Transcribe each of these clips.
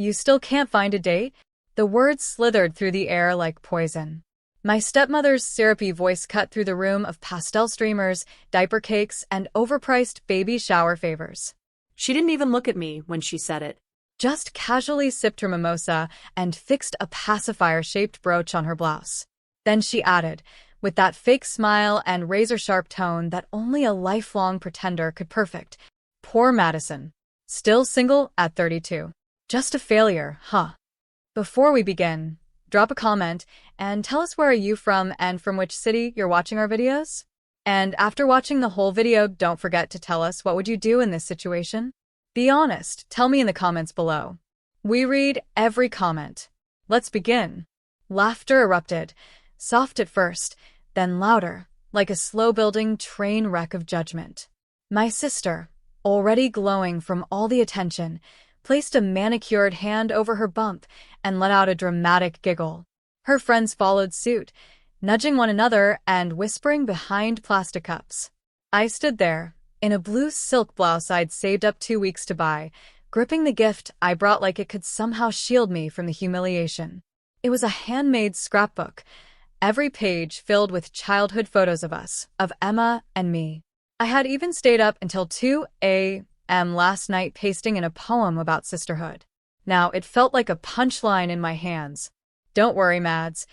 You still can't find a date? The words slithered through the air like poison. My stepmother's syrupy voice cut through the room of pastel streamers, diaper cakes, and overpriced baby shower favors. She didn't even look at me when she said it. Just casually sipped her mimosa and fixed a pacifier-shaped brooch on her blouse. Then she added, with that fake smile and razor-sharp tone that only a lifelong pretender could perfect, "Poor Madison. Still single at 32. Just a failure, huh?" Before we begin, drop a comment and tell us where are you from and from which city you're watching our videos? And after watching the whole video, don't forget to tell us what would you do in this situation? Be honest, tell me in the comments below. We read every comment. Let's begin. Laughter erupted, soft at first, then louder, like a slow-building train wreck of judgment. My sister, already glowing from all the attention, placed a manicured hand over her bump and let out a dramatic giggle. Her friends followed suit, nudging one another and whispering behind plastic cups. I stood there, in a blue silk blouse I'd saved up 2 weeks to buy, gripping the gift I brought like it could somehow shield me from the humiliation. It was a handmade scrapbook, every page filled with childhood photos of us, of Emma and me. I had even stayed up until 2 a.m. last night pasting in a poem about sisterhood. Now it felt like a punchline in my hands. "Don't worry, Mads,"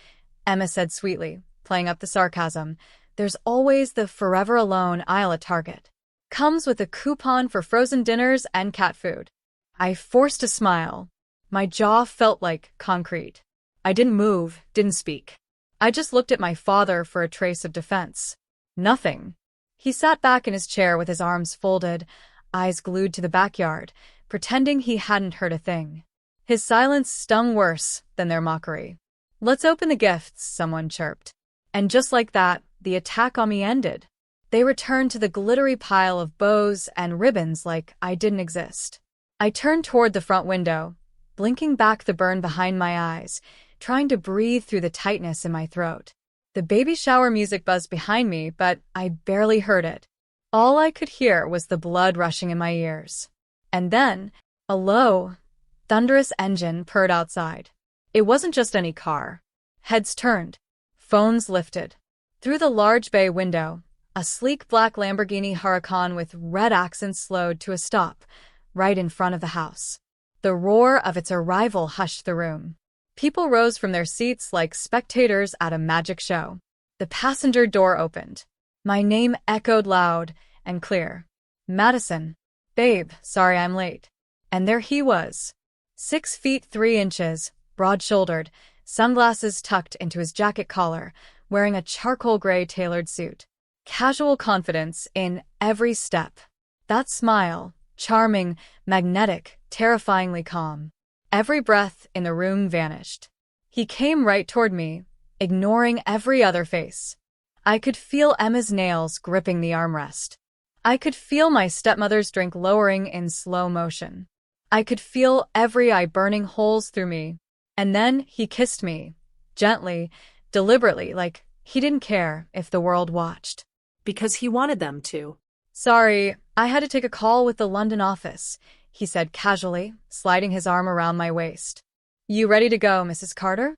Emma said sweetly, playing up the sarcasm. "There's always the forever alone aisle at Target. Comes with a coupon for frozen dinners and cat food." I forced a smile. My jaw felt like concrete. I didn't move, didn't speak. I just looked at my father for a trace of defense. Nothing. He sat back in his chair with his arms folded, eyes glued to the backyard, pretending he hadn't heard a thing. His silence stung worse than their mockery. "Let's open the gifts," someone chirped. And just like that, the attack on me ended. They returned to the glittery pile of bows and ribbons like I didn't exist. I turned toward the front window, blinking back the burn behind my eyes, trying to breathe through the tightness in my throat. The baby shower music buzzed behind me, but I barely heard it. All I could hear was the blood rushing in my ears. And then, a low, thunderous engine purred outside. It wasn't just any car. Heads turned. Phones lifted. Through the large bay window, a sleek black Lamborghini Huracan with red accents slowed to a stop, right in front of the house. The roar of its arrival hushed the room. People rose from their seats like spectators at a magic show. The passenger door opened. My name echoed loud and clear. "Madison. Babe, sorry I'm late." And there he was. 6 feet 3 inches, broad-shouldered, sunglasses tucked into his jacket collar, wearing a charcoal gray tailored suit. Casual confidence in every step. That smile, charming, magnetic, terrifyingly calm. Every breath in the room vanished. He came right toward me, ignoring every other face. I could feel Emma's nails gripping the armrest. I could feel my stepmother's drink lowering in slow motion. I could feel every eye burning holes through me. And then he kissed me, gently, deliberately, like he didn't care if the world watched. Because he wanted them to. "Sorry, I had to take a call with the London office," he said casually, sliding his arm around my waist. "You ready to go, Mrs. Carter?"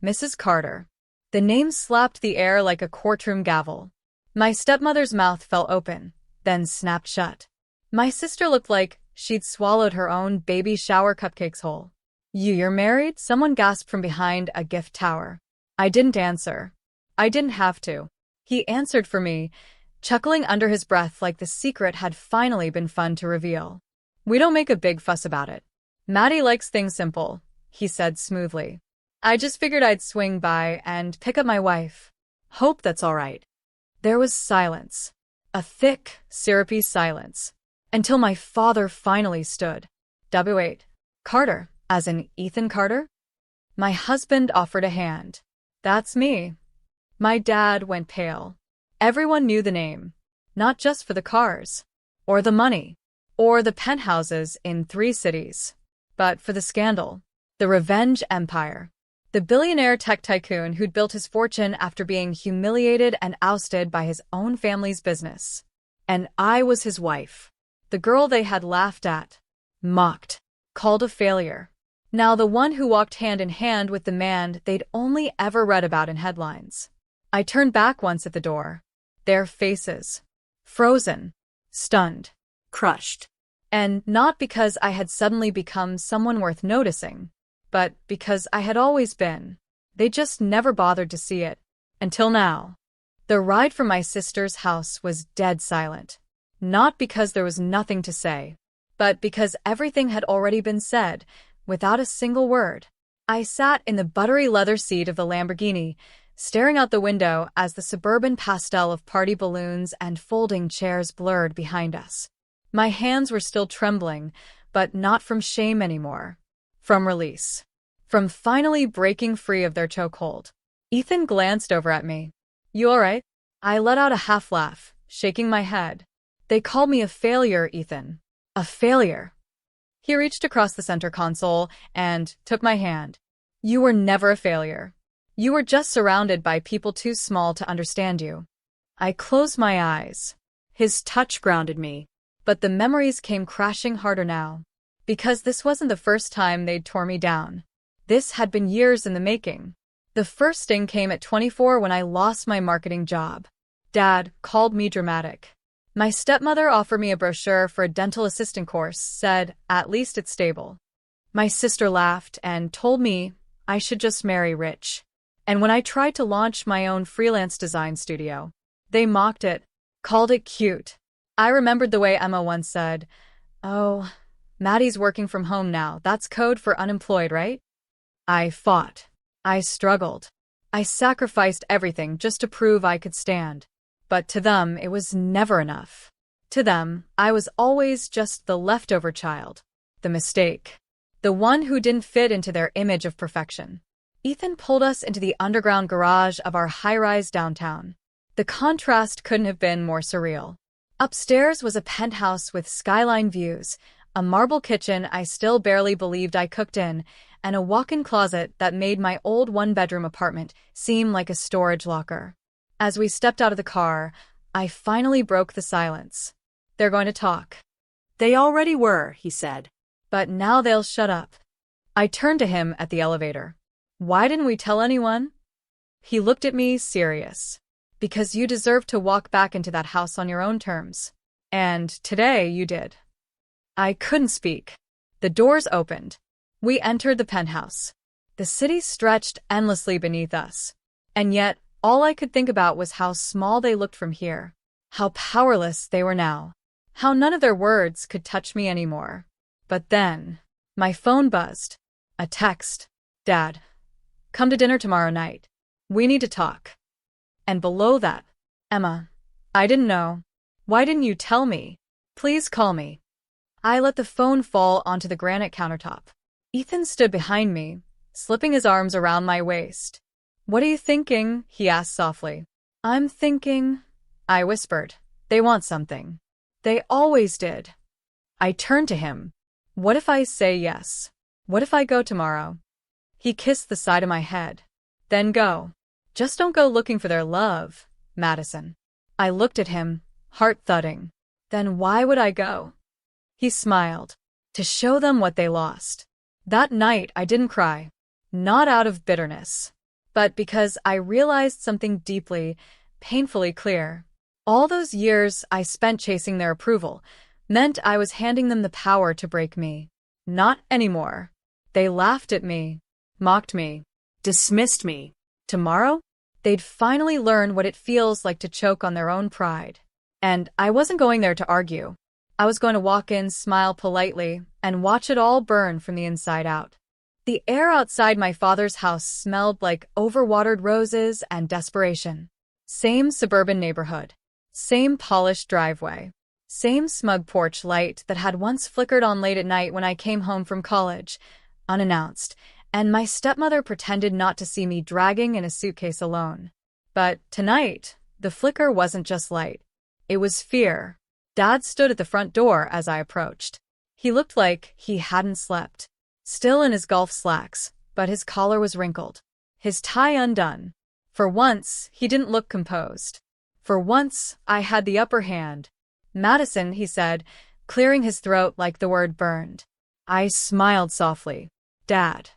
Mrs. Carter. The name slapped the air like a courtroom gavel. My stepmother's mouth fell open, then snapped shut. My sister looked like she'd swallowed her own baby shower cupcakes whole. You're married?" Someone gasped from behind a gift tower. I didn't answer. I didn't have to. He answered for me, chuckling under his breath like the secret had finally been fun to reveal. "We don't make a big fuss about it. Maddie likes things simple," he said smoothly. "I just figured I'd swing by and pick up my wife. Hope that's all right." There was silence. A thick, syrupy silence. Until my father finally stood. "Wait. Carter, as in Ethan Carter?" My husband offered a hand. "That's me." My dad went pale. Everyone knew the name. Not just for the cars. Or the money. Or the penthouses in 3 cities. But for the scandal. The revenge empire. The billionaire tech tycoon who'd built his fortune after being humiliated and ousted by his own family's business. And I was his wife. The girl they had laughed at. Mocked. Called a failure. Now the one who walked hand in hand with the man they'd only ever read about in headlines. I turned back once at the door. Their faces. Frozen. Stunned. Crushed. And not because I had suddenly become someone worth noticing, but because I had always been. They just never bothered to see it. Until now. The ride from my sister's house was dead silent. Not because there was nothing to say, but because everything had already been said, without a single word. I sat in the buttery leather seat of the Lamborghini, staring out the window as the suburban pastel of party balloons and folding chairs blurred behind us. My hands were still trembling, but not from shame anymore. From release. From finally breaking free of their chokehold. Ethan glanced over at me. "You all right?" I let out a half laugh, shaking my head. "They called me a failure, Ethan. A failure." He reached across the center console and took my hand. "You were never a failure. You were just surrounded by people too small to understand you." I closed my eyes. His touch grounded me. But the memories came crashing harder now. Because this wasn't the first time they'd tore me down. This had been years in the making. The first sting came at 24 when I lost my marketing job. Dad called me dramatic. My stepmother offered me a brochure for a dental assistant course, said, "At least it's stable." My sister laughed and told me I should just marry rich. And when I tried to launch my own freelance design studio, they mocked it, called it cute. I remembered the way Emma once said, "Oh, Maddie's working from home now. That's code for unemployed, right?" I fought. I struggled. I sacrificed everything just to prove I could stand. But to them, it was never enough. To them, I was always just the leftover child. The mistake. The one who didn't fit into their image of perfection. Ethan pulled us into the underground garage of our high-rise downtown. The contrast couldn't have been more surreal. Upstairs was a penthouse with skyline views, a marble kitchen I still barely believed I cooked in, and a walk-in closet that made my old one-bedroom apartment seem like a storage locker. As we stepped out of the car, I finally broke the silence. "They're going to talk." "They already were," he said. "But now they'll shut up." I turned to him at the elevator. "Why didn't we tell anyone?" He looked at me, serious. "Because you deserve to walk back into that house on your own terms. And today you did." I couldn't speak. The doors opened. We entered the penthouse. The city stretched endlessly beneath us. And yet, all I could think about was how small they looked from here. How powerless they were now. How none of their words could touch me anymore. But then, my phone buzzed. A text. "Dad, come to dinner tomorrow night. We need to talk." And below that, "Emma, I didn't know. Why didn't you tell me? Please call me." I let the phone fall onto the granite countertop. Ethan stood behind me, slipping his arms around my waist. "What are you thinking?" he asked softly. "I'm thinking," I whispered. "They want something. They always did." I turned to him. "What if I say yes? What if I go tomorrow?" He kissed the side of my head. "Then go. Just don't go looking for their love, Madison." I looked at him, heart thudding. "Then why would I go?" He smiled. "To show them what they lost." That night I didn't cry. Not out of bitterness. But because I realized something deeply, painfully clear. All those years I spent chasing their approval meant I was handing them the power to break me. Not anymore. They laughed at me, mocked me, dismissed me. Tomorrow, they'd finally learn what it feels like to choke on their own pride. And I wasn't going there to argue. I was going to walk in, smile politely, and watch it all burn from the inside out. The air outside my father's house smelled like overwatered roses and desperation. Same suburban neighborhood. Same polished driveway. Same smug porch light that had once flickered on late at night when I came home from college, unannounced, and my stepmother pretended not to see me dragging in a suitcase alone. But tonight, the flicker wasn't just light. It was fear. Dad stood at the front door as I approached. He looked like he hadn't slept. Still in his golf slacks, but his collar was wrinkled. His tie undone. For once, he didn't look composed. For once, I had the upper hand. "Madison," he said, clearing his throat like the word burned. I smiled softly. Dad.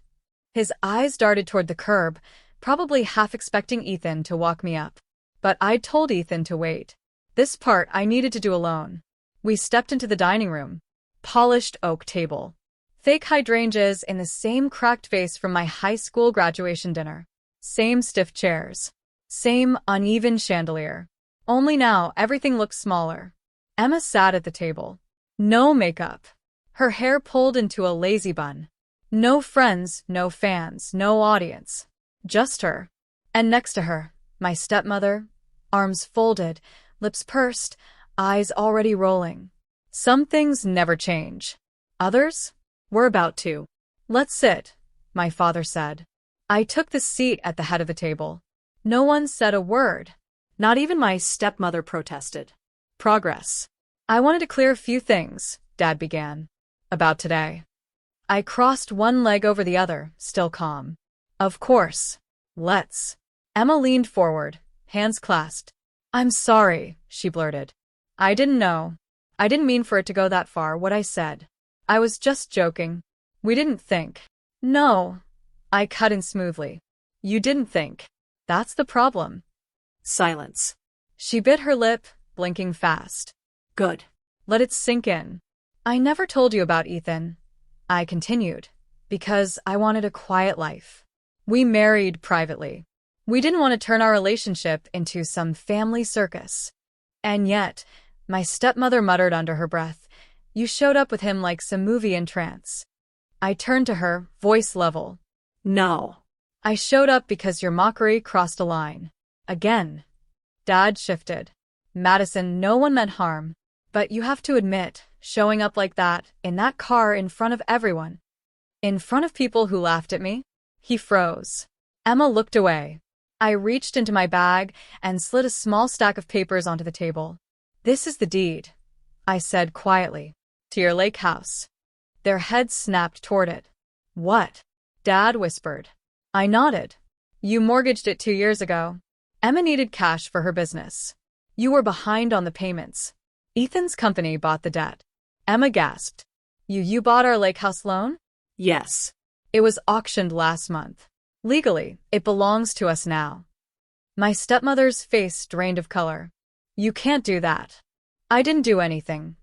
His eyes darted toward the curb, probably half expecting Ethan to walk me up. But I'd told Ethan to wait. This part I needed to do alone. We stepped into the dining room. Polished oak table. Fake hydrangeas in the same cracked vase from my high school graduation dinner. Same stiff chairs. Same uneven chandelier. Only now everything looked smaller. Emma sat at the table. No makeup. Her hair pulled into a lazy bun. No friends, no fans, no audience. Just her. And next to her, my stepmother, arms folded, lips pursed, eyes already rolling. Some things never change. Others? We're about to. Let's sit, my father said. I took the seat at the head of the table. No one said a word. Not even my stepmother protested. Progress. I wanted to clear a few things, Dad began. About today. I crossed one leg over the other, still calm. Of course. Let's. Emma leaned forward, hands clasped. I'm sorry, she blurted. I didn't know. I didn't mean for it to go that far, what I said. I was just joking. We didn't think. No. I cut in smoothly. You didn't think. That's the problem. Silence. She bit her lip, blinking fast. Good. Let it sink in. I never told you about Ethan. I continued. Because I wanted a quiet life. We married privately. We didn't want to turn our relationship into some family circus. And yet, my stepmother muttered under her breath, you showed up with him like some movie in trance. I turned to her, voice level. No. I showed up because your mockery crossed a line. Again. Dad shifted. Madison, no one meant harm. But you have to admit, showing up like that, in that car in front of everyone. In front of people who laughed at me? He froze. Emma looked away. I reached into my bag and slid a small stack of papers onto the table. This is the deed, I said quietly. To your lake house. Their heads snapped toward it. What? Dad whispered. I nodded. You mortgaged it 2 years ago. Emma needed cash for her business. You were behind on the payments. Ethan's company bought the debt. Emma gasped. You bought our lake house loan? Yes. It was auctioned last month. Legally, it belongs to us now. My stepmother's face drained of color. You can't do that. I didn't do anything,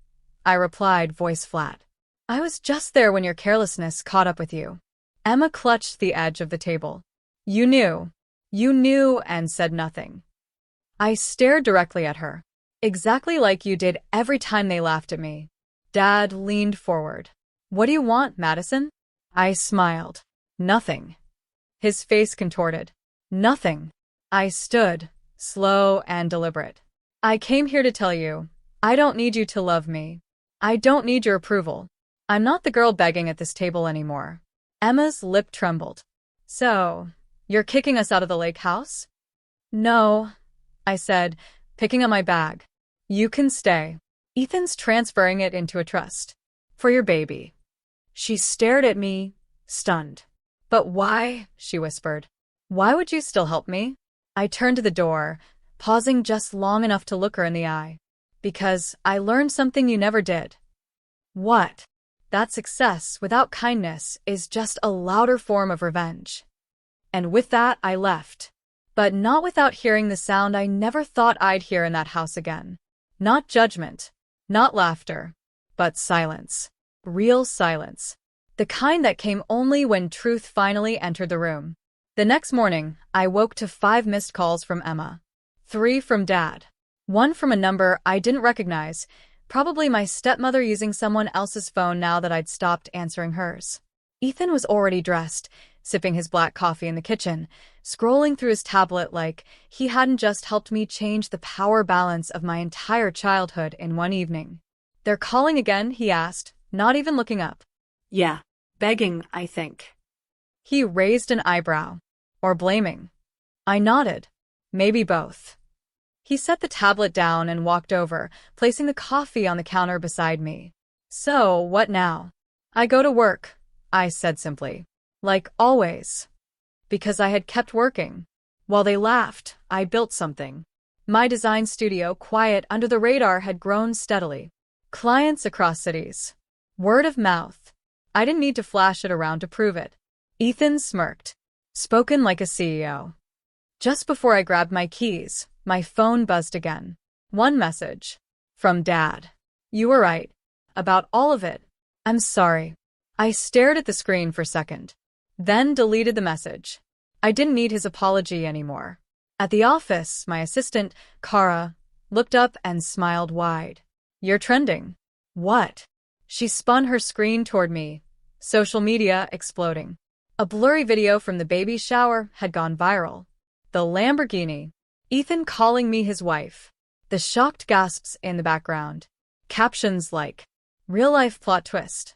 I replied, voice flat. I was just there when your carelessness caught up with you. Emma clutched the edge of the table. You knew. You knew and said nothing. I stared directly at her. Exactly like you did every time they laughed at me. Dad leaned forward. What do you want, Madison? I smiled. Nothing. His face contorted. Nothing. I stood, slow and deliberate. I came here to tell you, I don't need you to love me. I don't need your approval. I'm not the girl begging at this table anymore. Emma's lip trembled. So, you're kicking us out of the lake house? No, I said, picking up my bag. You can stay. Ethan's transferring it into a trust. For your baby. She stared at me, stunned. But why? She whispered. Why would you still help me? I turned to the door, pausing just long enough to look her in the eye. Because I learned something you never did. What? That success without kindness is just a louder form of revenge. And with that, I left. But not without hearing the sound I never thought I'd hear in that house again. Not judgment, not laughter, but silence. Real silence. The kind that came only when truth finally entered the room. The next morning, I woke to 5 missed calls from Emma. 3 from Dad. 1 from a number I didn't recognize, probably my stepmother using someone else's phone now that I'd stopped answering hers. Ethan was already dressed, sipping his black coffee in the kitchen, scrolling through his tablet like he hadn't just helped me change the power balance of my entire childhood in one evening. They're calling again, he asked, not even looking up. Yeah, begging, I think. He raised an eyebrow. Or blaming. I nodded. Maybe both. He set the tablet down and walked over, placing the coffee on the counter beside me. So, what now? I go to work, I said simply. Like always. Because I had kept working. While they laughed, I built something. My design studio, quiet under the radar, had grown steadily. Clients across cities. Word of mouth. I didn't need to flash it around to prove it. Ethan smirked. Spoken like a CEO. Just before I grabbed my keys, my phone buzzed again. One message. From Dad. You were right. About all of it. I'm sorry. I stared at the screen for a second. Then deleted the message. I didn't need his apology anymore. At the office, my assistant, Kara, looked up and smiled wide. You're trending. What? She spun her screen toward me. Social media exploding. A blurry video from the baby shower had gone viral. The Lamborghini. Ethan calling me his wife. The shocked gasps in the background. Captions like, real-life plot twist.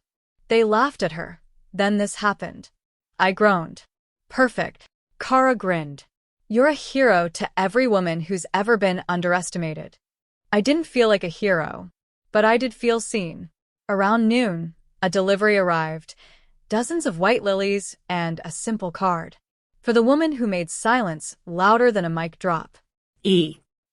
They laughed at her. Then this happened. I groaned. Perfect. Kara grinned. You're a hero to every woman who's ever been underestimated. I didn't feel like a hero, but I did feel seen. Around noon, a delivery arrived. Dozens of white lilies and a simple card. For the woman who made silence louder than a mic drop.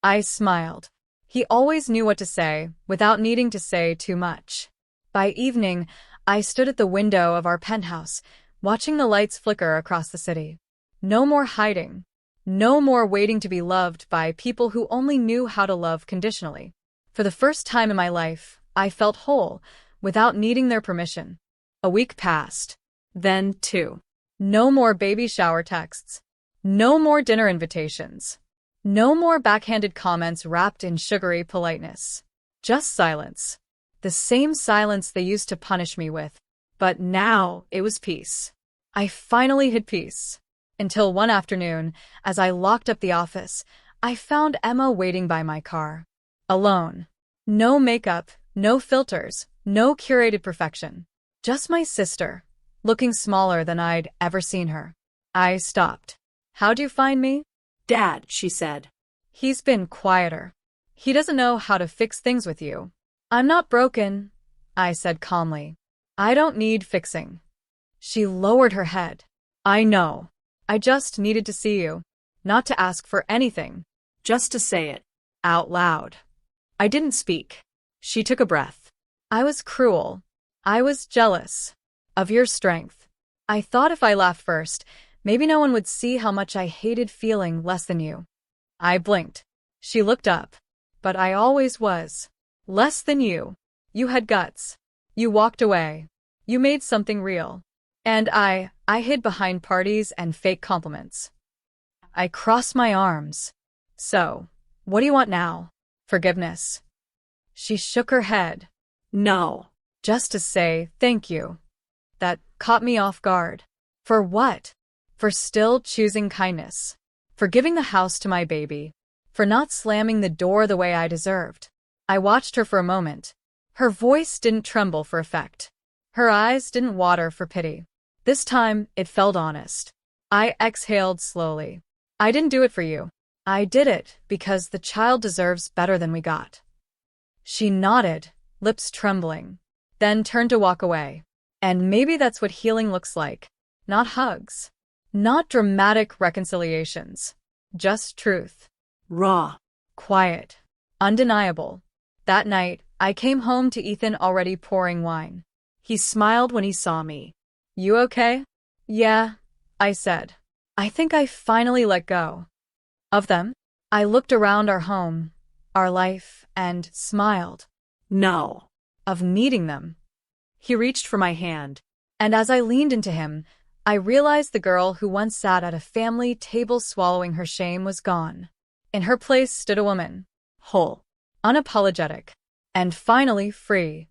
I smiled. He always knew what to say, without needing to say too much. By evening, I stood at the window of our penthouse, watching the lights flicker across the city. No more hiding. No more waiting to be loved by people who only knew how to love conditionally. For the first time in my life, I felt whole, without needing their permission. A week passed. Then 2. No more baby shower texts. No more dinner invitations. No more backhanded comments wrapped in sugary politeness. Just silence. The same silence they used to punish me with. But now it was peace. I finally had peace. Until one afternoon, as I locked up the office, I found Emma waiting by my car. Alone. No makeup, no filters, no curated perfection. Just my sister, looking smaller than I'd ever seen her. I stopped. How'd you find me? Dad, she said. He's been quieter. He doesn't know how to fix things with you. I'm not broken, I said calmly. I don't need fixing. She lowered her head. I know. I just needed to see you. Not to ask for anything. Just to say it. Out loud. I didn't speak. She took a breath. I was cruel. I was jealous. Of your strength. I thought if I laughed first, maybe no one would see how much I hated feeling less than you. I blinked. She looked up. But I always was. Less than you. You had guts. You walked away. You made something real. And I hid behind parties and fake compliments. I crossed my arms. So, what do you want now? Forgiveness. She shook her head. No. Just to say thank you. That caught me off guard. For what? For still choosing kindness. For giving the house to my baby. For not slamming the door the way I deserved. I watched her for a moment. Her voice didn't tremble for effect. Her eyes didn't water for pity. This time, it felt honest. I exhaled slowly. I didn't do it for you. I did it because the child deserves better than we got. She nodded, lips trembling, then turned to walk away. And maybe that's what healing looks like. Not hugs. Not dramatic reconciliations. Just truth. Raw. Quiet. Undeniable. That night, I came home to Ethan already pouring wine. He smiled when he saw me. You okay? Yeah, I said. I think I finally let go. Of them? I looked around our home, our life, and smiled. No. Of needing them. He reached for my hand. And as I leaned into him, I realized the girl who once sat at a family table swallowing her shame was gone. In her place stood a woman. Whole. Unapologetic. And finally free.